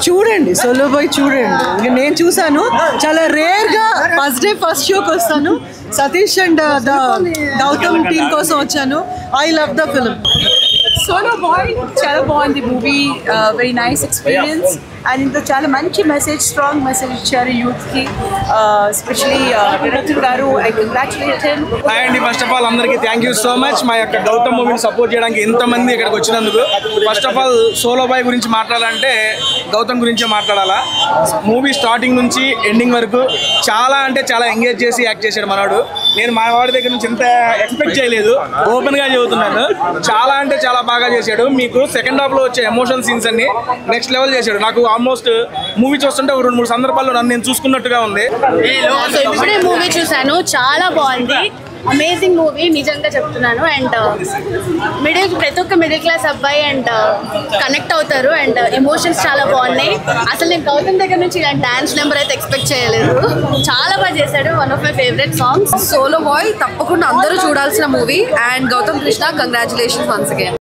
చూడండి solo bye చూడండి. నేను చూసాను, చాలా రేర్ గా ఫస్ట్ డే ఫస్ట్ షోకి వస్తాను. సతీష్ అండ్ గౌతమ్ టీమ్ కోసం వచ్చాను. I love the film. Solo Boy చాలా బాగుంది movie, very nice experience. And ఇంత చాలా మంచి మెసేజ్, స్ట్రాంగ్ మెసేజ్ ఇచ్చారు యూత్కి, especially director garu. I congratulate him. Hi అండి, ఫస్ట్ ఆఫ్ ఆల్ అందరికీ థ్యాంక్ యూ సో మచ్ మా యొక్క గౌతమ్ మూవీని సపోర్ట్ చేయడానికి ఎంతమంది ఇక్కడికి వచ్చినందుకు. First of all Solo Boy గురించి మాట్లాడాలంటే గౌతమ్ గురించే మాట్లాడాలా. మూవీ స్టార్టింగ్ నుంచి ఎండింగ్ వరకు చాలా అంటే చాలా ఎంగేజ్ చేసి యాక్ట్ చేశాడు మనవాడు. నేను మా వాడి దగ్గర నుంచి ఎంత ఎక్స్పెక్ట్ చేయలేదు, ఓపెన్గా చెబుతున్నాను. చాలా అంటే చాలా బాగా చేశాడు. మీకు సెకండ్ హాఫ్లో వచ్చే ఎమోషన్ సీన్స్ అన్ని నెక్స్ట్ లెవెల్ చేశాడు. నాకు ఆల్మోస్ట్ మూవీ చూస్తుంటే ఒక 2-3 సందర్భాల్లో నన్ను నేను చూసుకున్నట్టుగా ఉంది. ఇప్పుడే మూవీ చూసాను, చాలా బాగుంది. అమేజింగ్ మూవీ నిజంగా చెప్తున్నాను. అండ్ ప్రతి ఒక్క మిడిల్ క్లాస్ అబ్బాయి అండ్ కనెక్ట్ అవుతారు. అండ్ ఎమోషన్స్ చాలా బాగున్నాయి. అసలు నేను గౌతమ్ దగ్గర నుంచి డాన్స్ నెంబర్ అయితే ఎక్స్పెక్ట్ చేయలేదు. చాలా బాగా చేశాడు. One of my favourite songs. Solo Boy తప్పకుండా అందరూ చూడాల్సిన movie. And Gautham Krishna, congratulations once again.